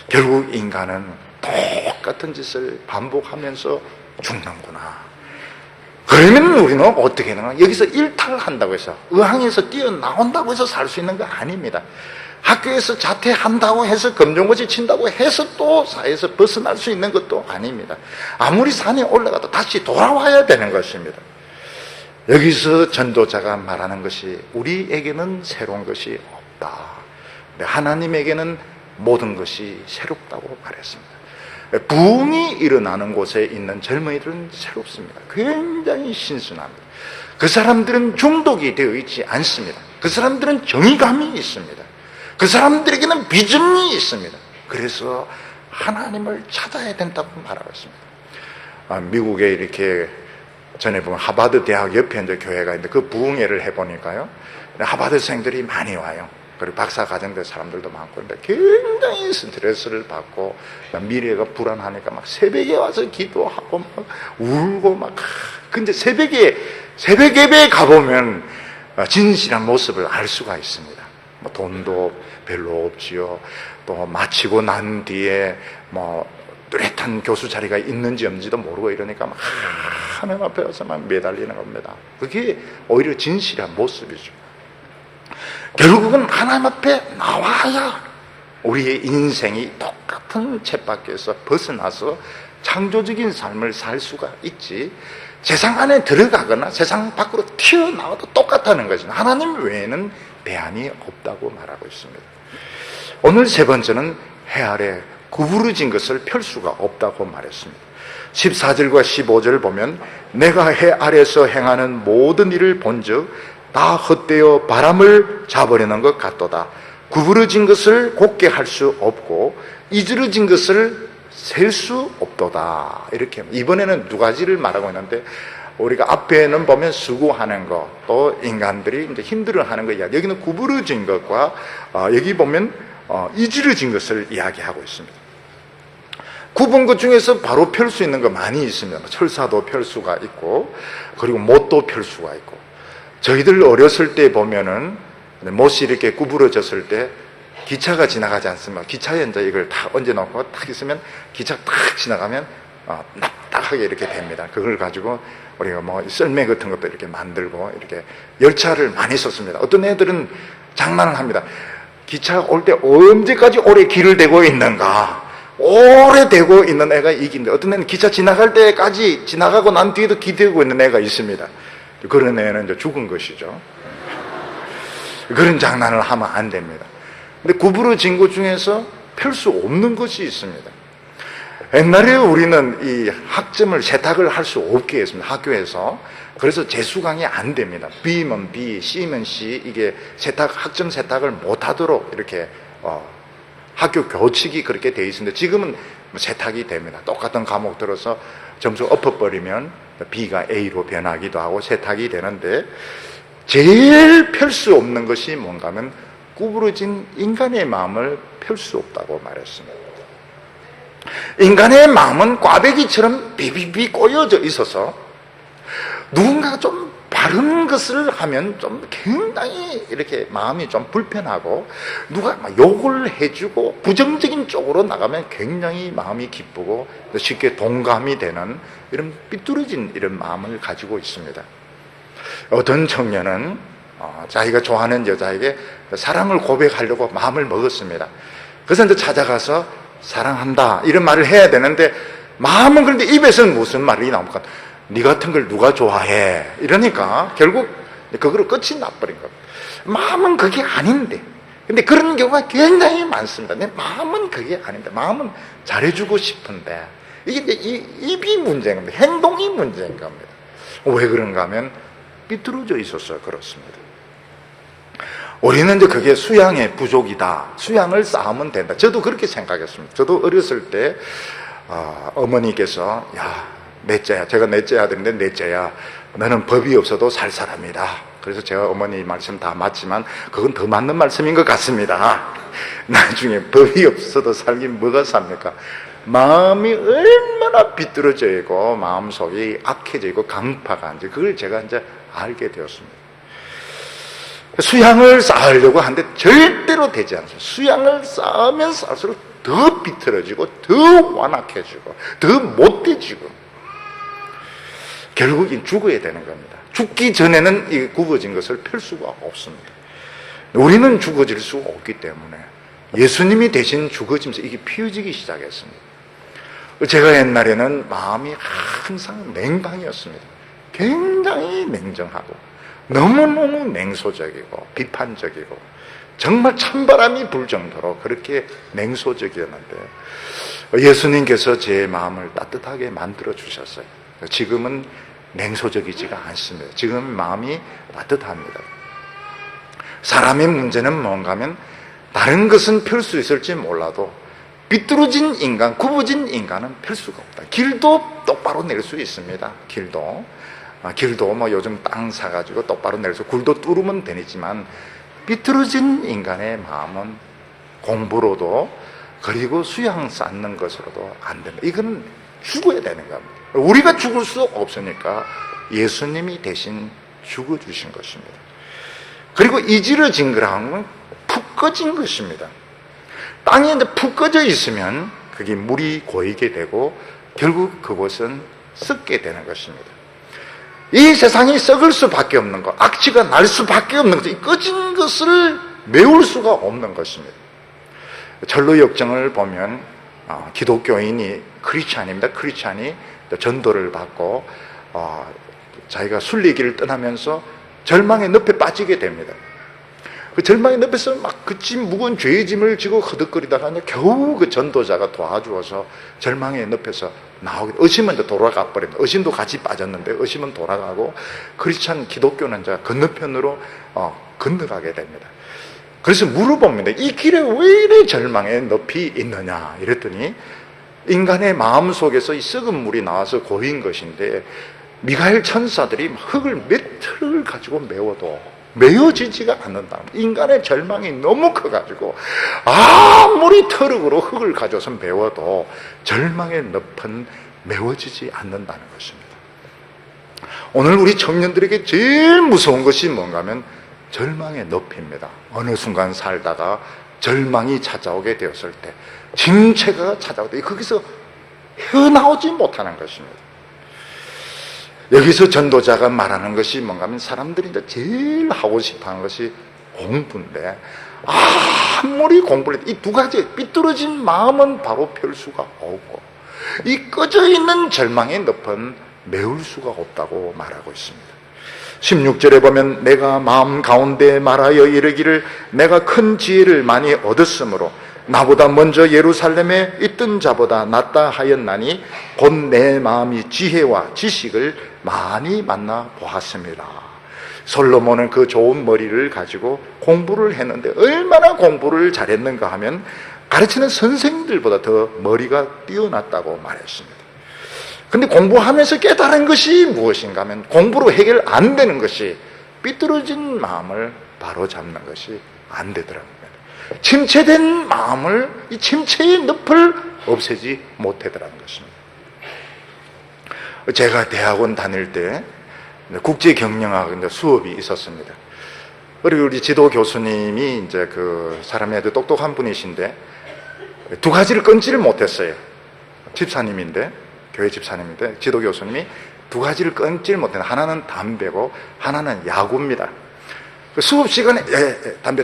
결국 인간은 똑같은 짓을 반복하면서 죽는구나. 그러면 우리는 어떻게 되나? 여기서 일탈한다고 해서 의항에서 뛰어나온다고 해서 살 수 있는 거 아닙니다. 학교에서 자퇴한다고 해서 검정고시 친다고 해서 또 사회에서 벗어날 수 있는 것도 아닙니다. 아무리 산에 올라가도 다시 돌아와야 되는 것입니다. 여기서 전도자가 말하는 것이 우리에게는 새로운 것이 없다. 하나님에게는 모든 것이 새롭다고 말했습니다. 부흥이 일어나는 곳에 있는 젊은이들은 새롭습니다. 굉장히 신선합니다. 그 사람들은 중독이 되어 있지 않습니다. 그 사람들은 정의감이 있습니다. 그 사람들에게는 비전이 있습니다. 그래서 하나님을 찾아야 된다고 말하고 있습니다. 미국에 이렇게 전에 보면 하버드 대학 옆에 이제 교회가 있는데 그 부흥회를 해보니까요, 하버드생들이 많이 와요. 그리고 박사 과정대 사람들도 많고, 근데 굉장히 스트레스를 받고 미래가 불안하니까 막 새벽에 와서 기도하고 막 울고 막. 근데 새벽 예배에 가보면 진실한 모습을 알 수가 있습니다. 뭐 돈도 별로 없지요. 또 마치고 난 뒤에 뭐 뚜렷한 교수 자리가 있는지 없는지도 모르고 이러니까 막 하나님 앞에 와서 막 매달리는 겁니다. 그게 오히려 진실한 모습이죠. 결국은 하나님 앞에 나와야 우리의 인생이 똑같은 쳇바퀴에서 벗어나서 창조적인 삶을 살 수가 있지, 세상 안에 들어가거나 세상 밖으로 튀어나와도 똑같다는 것입니다. 하나님 외에는 대안이 없다고 말하고 있습니다. 오늘 세 번째는 해 아래 구부러진 것을 펼 수가 없다고 말했습니다. 14절과 15절을 보면 내가 해 아래에서 행하는 모든 일을 본즉 다 헛되어 바람을 잡으려는 것 같도다. 구부러진 것을 곧게 할 수 없고 이지러진 것을 셀 수 없도다. 이렇게 이번에는 두 가지를 말하고 있는데, 우리가 앞에는 보면 수고하는 것, 또 인간들이 이제 힘들어하는 것 이야기, 여기는 구부러진 것과 여기 보면 이지러진 것을 이야기하고 있습니다. 굽은 것 중에서 바로 펼 수 있는 거 많이 있습니다. 철사도 펼 수가 있고, 그리고 못도 펼 수가 있고. 저희들 어렸을 때 보면은 못이 이렇게 구부러졌을 때 기차가 지나가지 않습니까? 기차에 이제 이걸 다 얹어놓고 딱 있으면 기차 딱 지나가면 납작하게 이렇게 됩니다. 그걸 가지고 우리가 뭐 썰매 같은 것도 이렇게 만들고 이렇게 열차를 많이 썼습니다. 어떤 애들은 장난을 합니다. 기차 올 때 언제까지 오래 길을 대고 있는가? 오래되고 있는 애가 이긴데, 어떤 애는 기차 지나갈 때까지 지나가고 난 뒤에도 기대고 있는 애가 있습니다. 그런 애는 이제 죽은 것이죠. 그런 장난을 하면 안 됩니다. 근데 구부러진 것 중에서 펼 수 없는 것이 있습니다. 옛날에 우리는 이 학점을 세탁을 할 수 없게 했습니다. 학교에서. 그래서 재수강이 안 됩니다. B면 B, C면 C, 이게 학점 세탁을 못 하도록 이렇게 학교 교칙이 그렇게 돼 있습니다. 지금은 세탁이 됩니다. 똑같은 과목 들어서 점수 엎어버리면 B가 A로 변하기도 하고 세탁이 되는데, 제일 펼 수 없는 것이 뭔가 하면 구부러진 인간의 마음을 펼 수 없다고 말했습니다. 인간의 마음은 꽈배기처럼 비비비 꼬여져 있어서 누군가가 좀 바른 것을 하면 좀 굉장히 이렇게 마음이 좀 불편하고, 누가 막 욕을 해주고 부정적인 쪽으로 나가면 굉장히 마음이 기쁘고 쉽게 동감이 되는 이런 삐뚤어진 이런 마음을 가지고 있습니다. 어떤 청년은 자기가 좋아하는 여자에게 사랑을 고백하려고 마음을 먹었습니다. 그래서 이제 찾아가서 사랑한다 이런 말을 해야 되는데, 마음은 그런데 입에서는 무슨 말이 나옵니까? 네 같은 걸 누가 좋아해? 이러니까 결국 그거로 끝이 나버린 겁니다. 마음은 그게 아닌데, 근데 그런 경우가 굉장히 많습니다. 내 마음은 그게 아닌데, 마음은 잘해주고 싶은데, 이게 이제 입이 문제인 겁니다. 행동이 문제인 겁니다. 왜 그런가 하면 삐뚤어져 있어서 그렇습니다. 우리는 이제 그게 수양의 부족이다. 수양을 쌓으면 된다. 저도 그렇게 생각했습니다. 저도 어렸을 때 어머니께서, 야, 넷째야, 제가 넷째 아들인데, 넷째야, 너는 법이 없어도 살 사람이다. 그래서 제가 어머니 말씀 다 맞지만 그건 더 맞는 말씀인 것 같습니다. 나중에 법이 없어도 살긴 뭐가 삽니까? 마음이 얼마나 비뚤어져 있고 마음속이 악해져 있고 강파가 한지, 그걸 제가 이제 알게 되었습니다. 수양을 쌓으려고 하는데 절대로 되지 않습니다. 수양을 쌓으면 쌓을수록 더 비틀어지고 더 완악해지고 더 못돼지고 결국엔 죽어야 되는 겁니다. 죽기 전에는 이 굽어진 것을 펼 수가 없습니다. 우리는 죽어질 수 없기 때문에 예수님이 대신 죽어지면서 이게 피어지기 시작했습니다. 제가 옛날에는 마음이 항상 냉방이었습니다. 굉장히 냉정하고 너무너무 냉소적이고 비판적이고 정말 찬바람이 불 정도로 그렇게 냉소적이었는데, 예수님께서 제 마음을 따뜻하게 만들어 주셨어요. 지금은 냉소적이지가 않습니다. 지금 마음이 따뜻합니다. 사람의 문제는 뭔가 하면 다른 것은 펼 수 있을지 몰라도 비뚤어진 인간, 굽어진 인간은 펼 수가 없다. 길도 똑바로 낼 수 있습니다. 길도 뭐 요즘 땅 사가지고 똑바로 낼 수, 굴도 뚫으면 되지만 비뚤어진 인간의 마음은 공부로도 그리고 수양 쌓는 것으로도 안 된다. 이거는 죽어야 되는 겁니다. 우리가 죽을 수 없으니까 예수님이 대신 죽어주신 것입니다. 그리고 이지러진 거라는 건 푹 꺼진 것입니다. 땅에 이제 푹 꺼져 있으면 그게 물이 고이게 되고 결국 그것은 썩게 되는 것입니다. 이 세상이 썩을 수밖에 없는 것, 악취가 날 수밖에 없는 것, 이 꺼진 것을 메울 수가 없는 것입니다. 철로 역정을 보면 기독교인이 크리스찬입니다. 크리스찬이 전도를 받고 자기가 순례길을 떠나면서 절망의 늪에 빠지게 됩니다. 그 절망의 늪에서 막 그 짐, 무거운 죄의 짐을 지고 허덕거리다가 겨우 그 전도자가 도와주어서 절망의 늪에서 나오게, 의심은 이제 돌아가 버립니다. 의심도 같이 빠졌는데 의심은 돌아가고 크리스찬 기독교는 이제 건너편으로 건너가게 됩니다. 그래서 물어봅니다. 이 길에 왜 이래 절망의 늪이 있느냐 이랬더니, 인간의 마음 속에서 이 썩은 물이 나와서 고인 것인데 미가엘 천사들이 흙을 몇 틀을 가지고 메워도 메워지지가 않는다. 인간의 절망이 너무 커가지고 아무리 트럭으로 흙을 가져서 메워도 절망의 늪은 메워지지 않는다는 것입니다. 오늘 우리 청년들에게 제일 무서운 것이 뭔가 하면 절망의 늪입니다. 어느 순간 살다가 절망이 찾아오게 되었을 때, 침체가 찾아올 때 거기서 헤어나오지 못하는 것입니다. 여기서 전도자가 말하는 것이 뭔가 하면 사람들이 이제 제일 하고 싶어 하는 것이 공부인데, 아무리 공부를 해도 이 두 가지 삐뚤어진 마음은 바로 펼 수가 없고, 이 꺼져 있는 절망의 늪은 메울 수가 없다고 말하고 있습니다. 16절에 보면 내가 마음 가운데 말하여 이르기를 내가 큰 지혜를 많이 얻었으므로 나보다 먼저 예루살렘에 있던 자보다 낫다 하였나니 곧 내 마음이 지혜와 지식을 많이 만나 보았습니다. 솔로몬은 그 좋은 머리를 가지고 공부를 했는데 얼마나 공부를 잘했는가 하면 가르치는 선생님들보다 더 머리가 뛰어났다고 말했습니다. 근데 공부하면서 깨달은 것이 무엇인가 하면 공부로 해결 안 되는 것이 삐뚤어진 마음을 바로잡는 것이 안 되더라고요. 침체된 마음을, 이 침체의 늪을 없애지 못하더라는 것입니다. 제가 대학원 다닐 때 국제경영학 수업이 있었습니다. 그리고 우리 지도 교수님이 이제 그 사람이 아주 똑똑한 분이신데 두 가지를 끊지를 못했어요. 집사님인데, 교회 집사님인데 지도 교수님이 두 가지를 끊지를 못했는데 하나는 담배고 하나는 야구입니다. 그 수업 시간에 담배.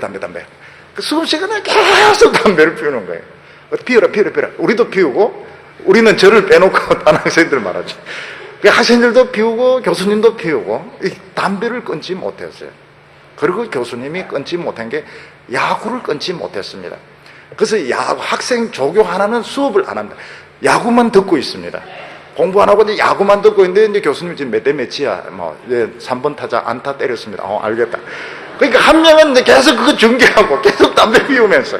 그 수업 시간에 계속 담배를 피우는 거예요. 피워라. 우리도 피우고, 우리는 저를 빼놓고 다른 학생들 말하죠. 그 학생들도 피우고 교수님도 피우고 이 담배를 끊지 못했어요. 그리고 교수님이 끊지 못한 게 야구를 끊지 못했습니다. 그래서 학생 조교 하나는 수업을 안 합니다. 야구만 듣고 있습니다. 공부 안 하고 이제 야구만 듣고 있는데 이제 교수님 지금 몇 대 몇이야? 이제 3번 타자 안타 때렸습니다. 알겠다. 그러니까 한 명은 이제 계속 그거 중계하고 계속 담배 피우면서.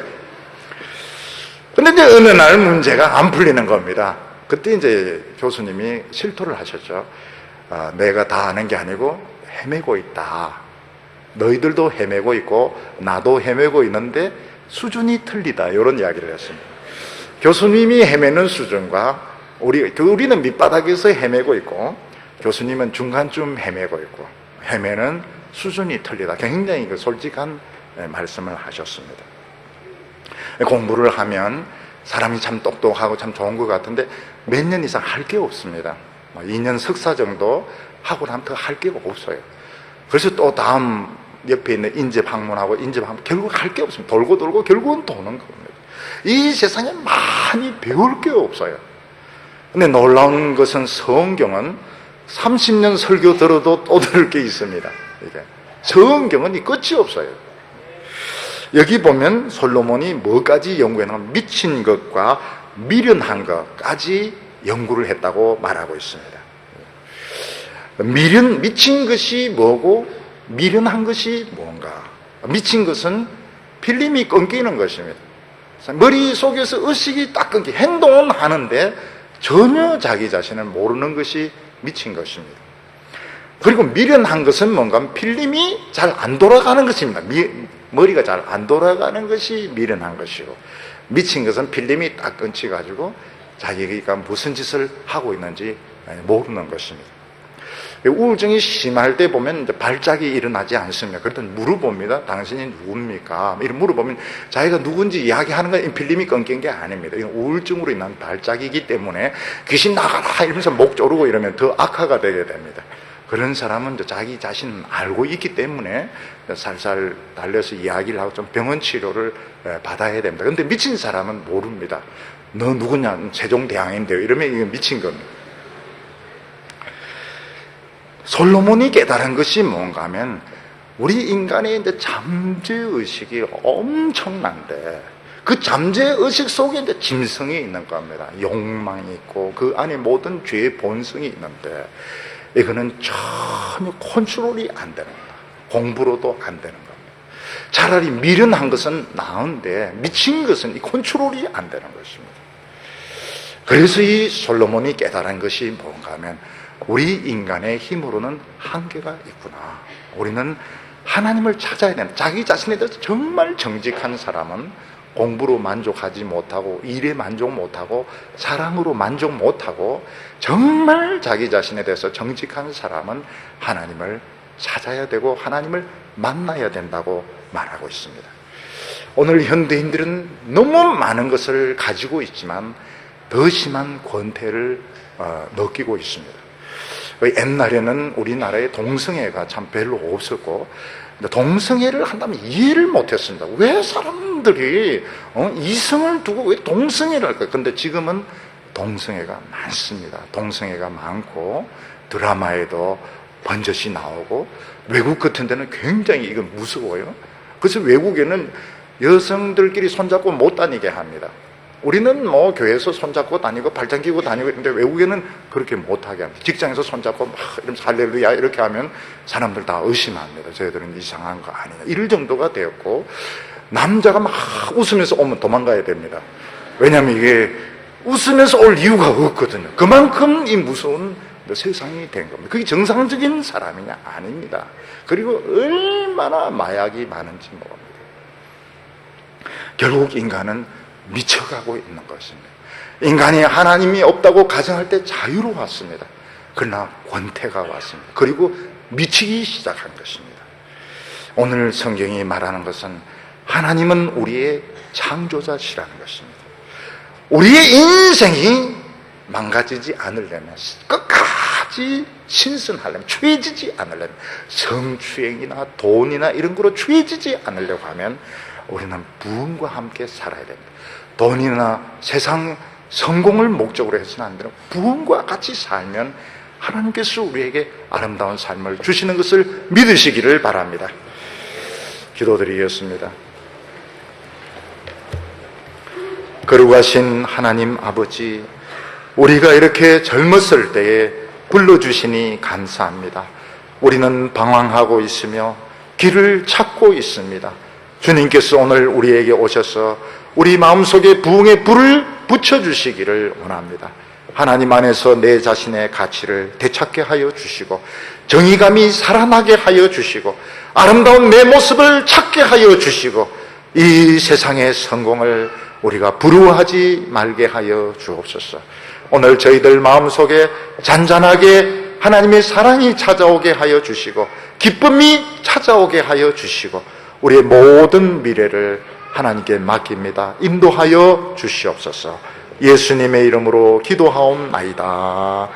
근데 이제 어느 날 문제가 안 풀리는 겁니다. 그때 이제 교수님이 실토를 하셨죠. 내가 다 아는 게 아니고 헤매고 있다. 너희들도 헤매고 있고 나도 헤매고 있는데 수준이 틀리다. 이런 이야기를 했습니다. 교수님이 헤매는 수준과 우리는 밑바닥에서 헤매고 있고 교수님은 중간쯤 헤매고 있고 헤매는 수준이 틀리다. 굉장히 솔직한 말씀을 하셨습니다. 공부를 하면 사람이 참 똑똑하고 참 좋은 것 같은데 몇 년 이상 할 게 없습니다. 2년 석사 정도 하고 나면 더 할 게 없어요. 그래서 또 다음 옆에 있는 인재 방문하고 결국 할 게 없습니다. 돌고 결국은 도는 겁니다. 이 세상에 많이 배울 게 없어요. 근데 놀라운 것은 성경은 30년 설교 들어도 또 들을 게 있습니다. 이게 성경은 이 끝이 없어요. 여기 보면 솔로몬이 뭐까지 연구했냐면 미친 것과 미련한 것까지 연구를 했다고 말하고 있습니다. 미친 것이 뭐고 미련한 것이 뭔가? 미친 것은 필름이 끊기는 것입니다. 머릿속에서 의식이 딱 끊기, 행동은 하는데 전혀 자기 자신을 모르는 것이 미친 것입니다. 그리고 미련한 것은 뭔가? 필름이 잘 안 돌아가는 것입니다. 머리가 잘 안 돌아가는 것이 미련한 것이고, 미친 것은 필름이 딱 끊겨가지고 자기가 무슨 짓을 하고 있는지 모르는 것입니다. 우울증이 심할 때 보면 이제 발작이 일어나지 않습니다. 그랬더니 물어봅니다. 당신이 누굽니까? 이렇게 물어보면 자기가 누군지 이야기하는 건 필름이 끊긴 게 아닙니다. 이건 우울증으로 인한 발작이기 때문에 귀신 나가라 이러면서 목 조르고 이러면 더 악화가 되게 됩니다. 그런 사람은 자기 자신은 알고 있기 때문에 살살 달려서 이야기를 하고 좀 병원 치료를 받아야 됩니다. 그런데 미친 사람은 모릅니다. 너 누구냐? 세종대왕인데요. 이러면 이건 미친 겁니다. 솔로몬이 깨달은 것이 뭔가 하면 우리 인간의 이제 잠재의식이 엄청난데 그 잠재의식 속에 이제 짐승이 있는 겁니다. 욕망이 있고 그 안에 모든 죄의 본성이 있는데 이거는 전혀 컨트롤이 안 되는 겁니다. 공부로도 안 되는 겁니다. 차라리 미련한 것은 나은데 미친 것은 이 컨트롤이 안 되는 것입니다. 그래서 이 솔로몬이 깨달은 것이 뭔가 하면 우리 인간의 힘으로는 한계가 있구나. 우리는 하나님을 찾아야 된다. 자기 자신에 대해서 정말 정직한 사람은 공부로 만족하지 못하고 일에 만족 못하고 사랑으로 만족 못하고 정말 자기 자신에 대해서 정직한 사람은 하나님을 찾아야 되고 하나님을 만나야 된다고 말하고 있습니다. 오늘 현대인들은 너무 많은 것을 가지고 있지만 더 심한 권태를 느끼고 있습니다. 옛날에는 우리나라에 동성애가 참 별로 없었고 동성애를 한다면 이해를 못했습니다. 왜 사람들이 이성을 두고 왜 동성애를 할까? 근데 지금은 동성애가 많습니다. 동성애가 많고 드라마에도 번젓이 나오고 외국 같은 데는 굉장히 이건 무서워요. 그래서 외국에는 여성들끼리 손잡고 못 다니게 합니다. 우리는 뭐 교회에서 손잡고 다니고 발장 끼고 다니고 있는데 외국에는 그렇게 못하게 합니다. 직장에서 손잡고 막 이러면서 할렐루야 이렇게 하면 사람들 다 의심합니다. 저희들은 이상한 거 아니냐. 이럴 정도가 되었고, 남자가 막 웃으면서 오면 도망가야 됩니다. 왜냐하면 이게 웃으면서 올 이유가 없거든요. 그만큼 이 무서운 세상이 된 겁니다. 그게 정상적인 사람이냐? 아닙니다. 그리고 얼마나 마약이 많은지 모릅니다. 결국 인간은 미쳐가고 있는 것입니다. 인간이 하나님이 없다고 가정할 때 자유로웠습니다. 그러나 권태가 왔습니다. 그리고 미치기 시작한 것입니다. 오늘 성경이 말하는 것은 하나님은 우리의 창조자시라는 것입니다. 우리의 인생이 망가지지 않으려면, 끝까지 신선하려면, 취해지지 않으려면, 성추행이나 돈이나 이런 거로 취해지지 않으려고 하면 우리는 부흥과 함께 살아야 됩니다. 돈이나 세상 성공을 목적으로 해서는 안 되는, 부흥과 같이 살면 하나님께서 우리에게 아름다운 삶을 주시는 것을 믿으시기를 바랍니다. 기도드리겠습니다. 거룩하신 하나님 아버지, 우리가 이렇게 젊었을 때에 불러주시니 감사합니다. 우리는 방황하고 있으며 길을 찾고 있습니다. 주님께서 오늘 우리에게 오셔서 우리 마음속에 부흥의 불을 붙여주시기를 원합니다. 하나님 안에서 내 자신의 가치를 되찾게 하여 주시고, 정의감이 살아나게 하여 주시고, 아름다운 내 모습을 찾게 하여 주시고, 이 세상의 성공을 우리가 부러워하지 말게 하여 주옵소서. 오늘 저희들 마음속에 잔잔하게 하나님의 사랑이 찾아오게 하여 주시고, 기쁨이 찾아오게 하여 주시고, 우리의 모든 미래를 하나님께 맡깁니다. 인도하여 주시옵소서. 예수님의 이름으로 기도하옵나이다.